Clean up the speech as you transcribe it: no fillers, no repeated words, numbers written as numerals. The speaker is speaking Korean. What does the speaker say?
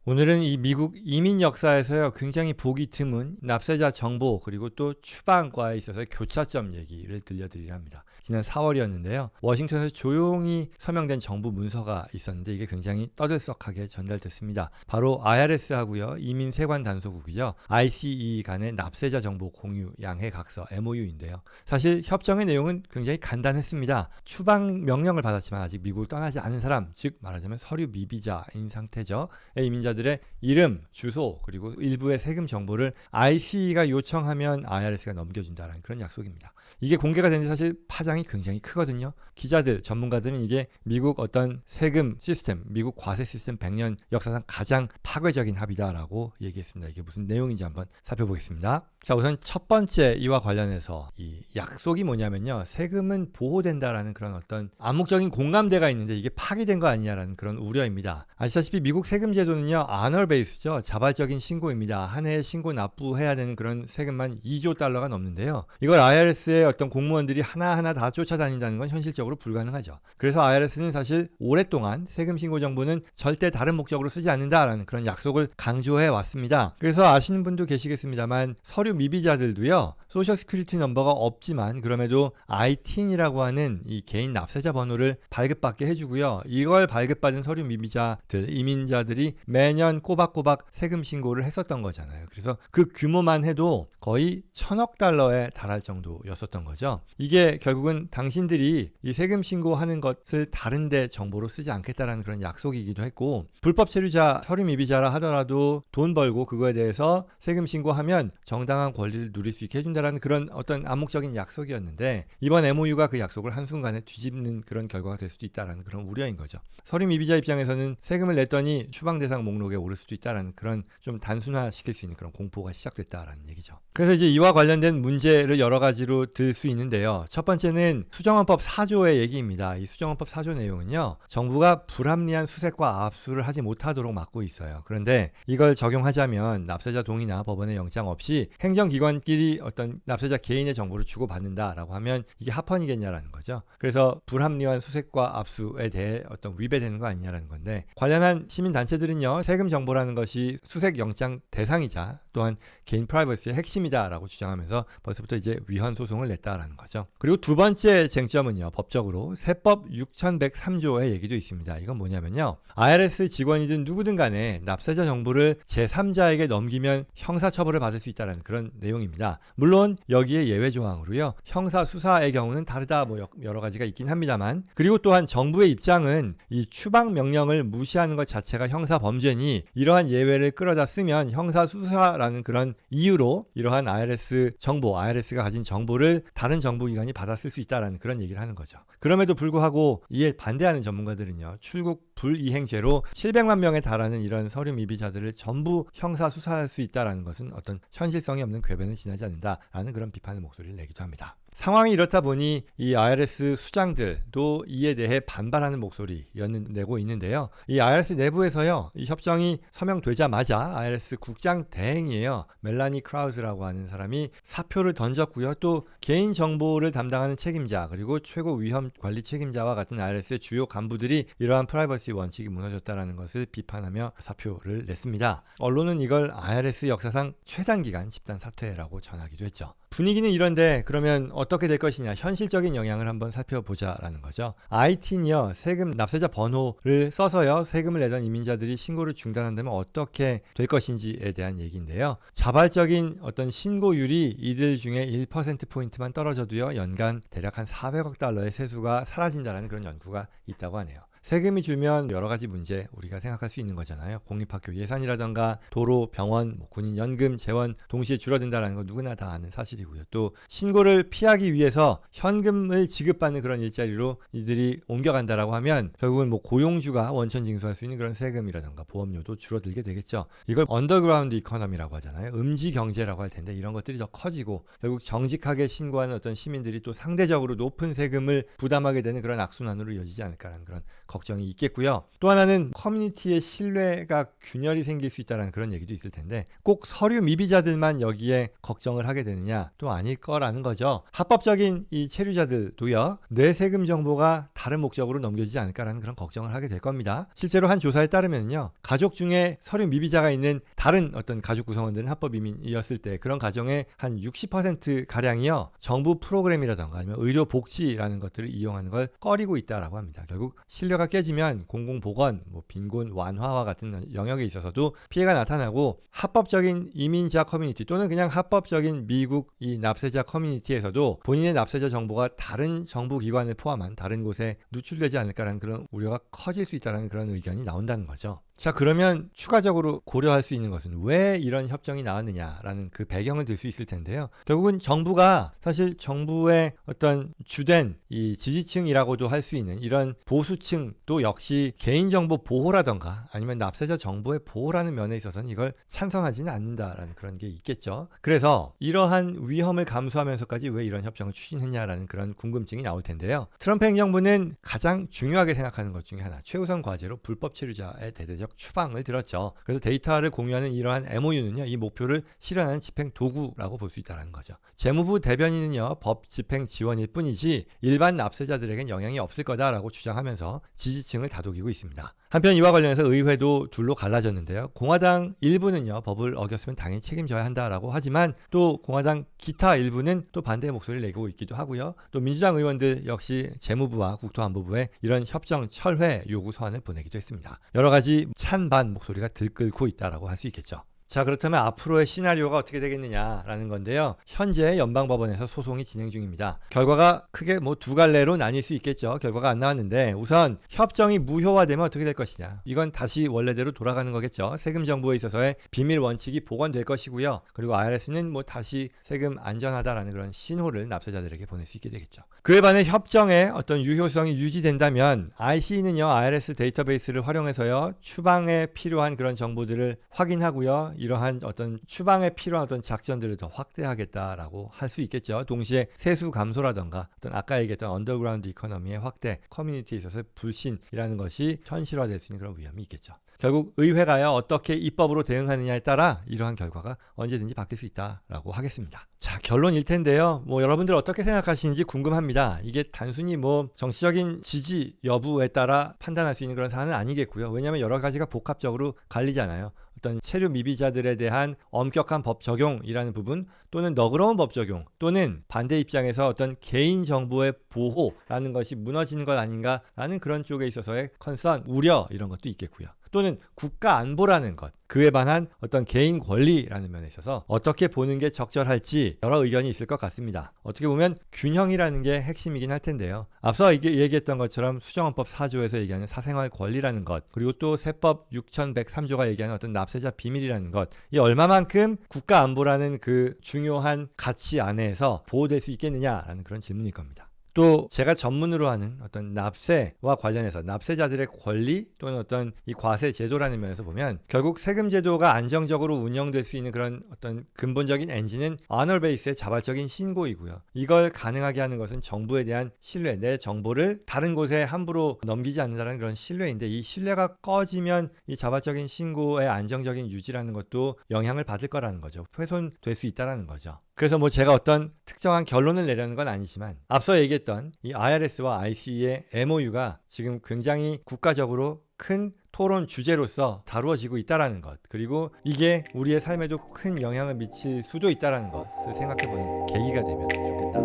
오늘은 이 미국 이민 역사에서요, 굉장히 보기 드문 납세자 정보 그리고 또 추방과에 있어서 교차점 얘기를 들려드리려 합니다. 지난 4월이었는데요. 워싱턴에서 조용히 서명된 정부 문서가 있었는데 이게 굉장히 떠들썩하게 전달됐습니다. 바로 IRS하고요, 이민 세관 단속국이죠, ICE 간의 납세자 정보 공유 양해 각서 MOU인데요. 사실 협정의 내용은 굉장히 간단했습니다. 추방 명령을 받았지만 아직 미국을 떠나지 않은 사람, 즉 말하자면 서류 미비자인 상태죠. 이민자들의 이름, 주소 그리고 일부의 세금 정보를 ICE가 요청하면 IRS가 넘겨준다는 그런 약속입니다. 이게 공개가 되는데 사실 파장이 굉장히 크거든요. 기자들, 전문가들은 이게 미국 어떤 세금 시스템, 미국 과세 시스템 100년 역사상 가장 파괴적인 합의다라고 얘기했습니다. 이게 무슨 내용인지 한번 살펴보겠습니다. 자, 우선 첫 번째 이와 관련해서 이 약속이 뭐냐면요, 세금은 보호된다라는 그런 어떤 암묵적인 공감대가 있는데 이게 파기된 거 아니냐라는 그런 우려입니다. 아시다시피 미국 세금 제도는요, annual base죠. 자발적인 신고입니다. 한 해에 신고 납부해야 되는 그런 세금만 2조 달러가 넘는데요. 이걸 IRS의 어떤 공무원들이 하나하나 다 쫓아다닌다는 건 현실적으로 불가능하죠. 그래서 IRS는 사실 오랫동안 세금 신고 정보는 절대 다른 목적으로 쓰지 않는다라는 그런 약속을 강조해 왔습니다. 그래서 아시는 분도 계시겠습니다만 서류 미비자들도요, 소셜 시큐리티 넘버가 없지만 그럼에도 ITIN이라고 하는 이 개인 납세자 번호를 발급받게 해주고요. 이걸 발급받은 서류 미비자들, 이민자들이 매년 꼬박꼬박 세금 신고를 했었던 거잖아요. 그래서 그 규모만 해도 거의 1,000억 달러에 달할 정도였었던 거죠. 이게 결국은 당신들이 이 세금 신고하는 것을 다른데 정보로 쓰지 않겠다라는 그런 약속이기도 했고, 불법 체류자, 서류 미비자라 하더라도 돈 벌고 그거에 대해서 세금 신고하면 정당한 권리를 누릴 수 있게 해준다라는 그런 어떤 암묵적인 약속이었는데, 이번 MOU가 그 약속을 한순간에 뒤집는 그런 결과가 될 수도 있다라는 그런 우려인 거죠. 서류 미비자 입장에서는 세금을 냈더니 추방 대상 목록에 오를 수도 있다라는 그런 좀 단순화시킬 수 있는 그런 공포가 시작됐다라는 얘기죠. 그래서 이제 이와 관련된 문제를 여러 가지로 들 수 있는데요. 첫 번째는 수정헌법 4조의 얘기입니다. 이 수정헌법 4조 내용은요, 정부가 불합리한 수색과 압수를 하지 못하도록 막고 있어요. 그런데 이걸 적용하자면 납세자 동의나 법원의 영장 없이 행정기관끼리 어떤 납세자 개인의 정보를 주고받는다라고 하면 이게 합헌이겠냐라는 거죠. 그래서 불합리한 수색과 압수에 대해 어떤 위배되는 거 아니냐라는 건데, 관련한 시민단체들은요, 세금 정보라는 것이 수색 영장 대상이자 또한 개인 프라이버시의 핵심이다라고 주장하면서 벌써부터 이제 위헌 소송을 냈다라는 거죠. 그리고 두 번째 쟁점은요, 법적으로 세법 6103조의 얘기도 있습니다. 이건 뭐냐면요, IRS 직원이든 누구든 간에 납세자 정보를 제3자에게 넘기면 형사처벌을 받을 수 있다는 그런 내용입니다. 물론 여기에 예외 조항으로요, 형사수사의 경우는 다르다 뭐 여러 가지가 있긴 합니다만, 그리고 또한 정부의 입장은 이 추방 명령을 무시하는 것 자체가 형사 범죄니 이러한 예외를 끌어다 쓰면 형사수사라는 그런 이유로 이러한 IRS 정보, IRS가 가진 정보를 다른 정부기관이 받아쓸 수 있다는 그런 얘기를 하는 거죠. 그럼에도 불구하고 이에 반대하는 전문가들은요, 출국 불이행죄로 700만 명에 달하는 이런 서류 미비자들을 전부 형사수사할 수 있다는 것은 어떤 현실성이 없는 궤변을 지나지 않는다라는 그런 비판의 목소리를 내기도 합니다. 상황이 이렇다 보니 이 IRS 수장들도 이에 대해 반발하는 목소리 내고 있는데요. 이 IRS 내부에서요, 이 협정이 서명되자마자 IRS 국장 대행이에요, 멜라니 크라우즈라고 하는 사람이 사표를 던졌고요. 또 개인 정보를 담당하는 책임자 그리고 최고 위험 관리 책임자와 같은 IRS의 주요 간부들이 이러한 프라이버시 원칙이 무너졌다는 것을 비판하며 사표를 냈습니다. 언론은 이걸 IRS 역사상 최단기간 집단 사퇴라고 전하기도 했죠. 분위기는 이런데 그러면 어떻게 될 것이냐, 현실적인 영향을 한번 살펴보자라는 거죠. IT는요, 세금 납세자 번호를 써서요, 세금을 내던 이민자들이 신고를 중단한다면 어떻게 될 것인지에 대한 얘기인데요. 자발적인 어떤 신고율이 이들 중에 1%포인트만 떨어져도요, 연간 대략 한 400억 달러의 세수가 사라진다는 그런 연구가 있다고 하네요. 세금이 줄면 여러 가지 문제 우리가 생각할 수 있는 거잖아요. 공립학교 예산이라던가 도로, 병원, 군인 연금, 재원 동시에 줄어든다는 거 누구나 다 아는 사실이고요. 또 신고를 피하기 위해서 현금을 지급받는 그런 일자리로 이들이 옮겨간다라고 하면 결국은 뭐 고용주가 원천 징수할 수 있는 그런 세금이라던가 보험료도 줄어들게 되겠죠. 이걸 언더그라운드 이코노미라고 하잖아요. 음지 경제라고 할 텐데 이런 것들이 더 커지고 결국 정직하게 신고하는 어떤 시민들이 또 상대적으로 높은 세금을 부담하게 되는 그런 악순환으로 이어지지 않을까라는 그런 걱정이 있겠고요. 또 하나는 커뮤니티의 신뢰가 균열이 생길 수 있다는 그런 얘기도 있을 텐데 꼭 서류 미비자들만 여기에 걱정을 하게 되느냐? 또 아닐 거라는 거죠. 합법적인 이 체류자들도요. 내 세금 정보가 다른 목적으로 넘겨지지 않을까라는 그런 걱정을 하게 될 겁니다. 실제로 한 조사에 따르면요. 가족 중에 서류 미비자가 있는 다른 어떤 가족 구성원들은 합법 이민이었을 때 그런 가정의 한 60%가량이요. 정부 프로그램이라던가 아니면 의료 복지라는 것들을 이용하는 걸 꺼리고 있다라고 합니다. 결국 신뢰가 깨지면 공공보건, 빈곤 완화와 같은 영역에 있어서도 피해가 나타나고 합법적인 이민자 커뮤니티 또는 그냥 합법적인 미국 이 납세자 커뮤니티에서도 본인의 납세자 정보가 다른 정부 기관을 포함한 다른 곳에 누출되지 않을까라는 그런 우려가 커질 수 있다는 그런 의견이 나온다는 거죠. 자, 그러면 추가적으로 고려할 수 있는 것은 왜 이런 협정이 나왔느냐라는 그 배경을 들 수 있을 텐데요. 결국은 정부가 사실 정부의 어떤 주된 이 지지층이라고도 할 수 있는 이런 보수층도 역시 개인정보 보호라던가 아니면 납세자 정보의 보호라는 면에 있어서는 이걸 찬성하지는 않는다라는 그런 게 있겠죠. 그래서 이러한 위험을 감수하면서까지 왜 이런 협정을 추진했냐라는 그런 궁금증이 나올 텐데요. 트럼프 행정부는 가장 중요하게 생각하는 것 중에 하나, 최우선 과제로 불법 체류자의 대대적 추방을 들었죠. 그래서 데이터를 공유하는 이러한 MOU는요, 이 목표를 실현하는 집행 도구라고 볼 수 있다는 거죠. 재무부 대변인은요, 법 집행 지원일 뿐이지 일반 납세자들에겐 영향이 없을 거다라고 주장하면서 지지층을 다독이고 있습니다. 한편 이와 관련해서 의회도 둘로 갈라졌는데요. 공화당 일부는요, 법을 어겼으면 당연히 책임져야 한다라고 하지만 또 공화당 기타 일부는 또 반대의 목소리를 내고 있기도 하고요. 또 민주당 의원들 역시 재무부와 국토안보부에 이런 협정 철회 요구 서한을 보내기도 했습니다. 여러 가지 찬반 목소리가 들끓고 있다라고 할 수 있겠죠. 자, 그렇다면 앞으로의 시나리오가 어떻게 되겠느냐라는 건데요. 현재 연방법원에서 소송이 진행 중입니다. 결과가 크게 두 갈래로 나뉠 수 있겠죠. 결과가 안 나왔는데 우선 협정이 무효화되면 어떻게 될 것이냐. 이건 다시 원래대로 돌아가는 거겠죠. 세금 정보에 있어서의 비밀 원칙이 복원될 것이고요. 그리고 IRS는 다시 세금 안전하다라는 그런 신호를 납세자들에게 보낼 수 있게 되겠죠. 그에 반해 협정의 어떤 유효성이 유지된다면 IC는요, IRS 데이터베이스를 활용해서요, 추방에 필요한 그런 정보들을 확인하고요. 이러한 어떤 추방에 필요한 어떤 작전들을 더 확대하겠다라고 할 수 있겠죠. 동시에 세수 감소라던가 어떤 아까 얘기했던 언더그라운드 이코노미의 확대, 커뮤니티에 있어서 불신이라는 것이 현실화될 수 있는 그런 위험이 있겠죠. 결국 의회가요, 어떻게 입법으로 대응하느냐에 따라 이러한 결과가 언제든지 바뀔 수 있다라고 하겠습니다. 자, 결론일 텐데요. 여러분들 어떻게 생각하시는지 궁금합니다. 이게 단순히 정치적인 지지 여부에 따라 판단할 수 있는 그런 사안은 아니겠고요. 왜냐하면 여러 가지가 복합적으로 갈리잖아요. 어떤 체류 미비자들에 대한 엄격한 법 적용이라는 부분 또는 너그러운 법 적용 또는 반대 입장에서 어떤 개인 정보의 보호라는 것이 무너지는 것 아닌가라는 그런 쪽에 있어서의 컨선, 우려 이런 것도 있겠고요. 또는 국가 안보라는 것, 그에 반한 어떤 개인 권리라는 면에 있어서 어떻게 보는 게 적절할지 여러 의견이 있을 것 같습니다. 어떻게 보면 균형이라는 게 핵심이긴 할 텐데요. 앞서 얘기했던 것처럼 수정헌법 4조에서 얘기하는 사생활 권리라는 것, 그리고 또 세법 6103조가 얘기하는 어떤 납세자 비밀이라는 것, 이 얼마만큼 국가 안보라는 그 중요한 가치 안에서 보호될 수 있겠느냐라는 그런 질문일 겁니다. 또 제가 전문으로 하는 어떤 납세와 관련해서 납세자들의 권리 또는 어떤 이 과세 제도라는 면에서 보면 결국 세금 제도가 안정적으로 운영될 수 있는 그런 어떤 근본적인 엔진은 언어 베이스의 자발적인 신고이고요. 이걸 가능하게 하는 것은 정부에 대한 신뢰, 내 정보를 다른 곳에 함부로 넘기지 않는다는 그런 신뢰인데 이 신뢰가 꺼지면 이 자발적인 신고의 안정적인 유지라는 것도 영향을 받을 거라는 거죠. 훼손될 수 있다는 거죠. 그래서 제가 어떤 특정한 결론을 내려는 건 아니지만 앞서 얘기했던 이 IRS와 IC의 MOU가 지금 굉장히 국가적으로 큰 토론 주제로서 다루어지고 있다는 것, 그리고 이게 우리의 삶에도 큰 영향을 미칠 수도 있다는 것을 생각해보는 계기가 되면 좋겠다.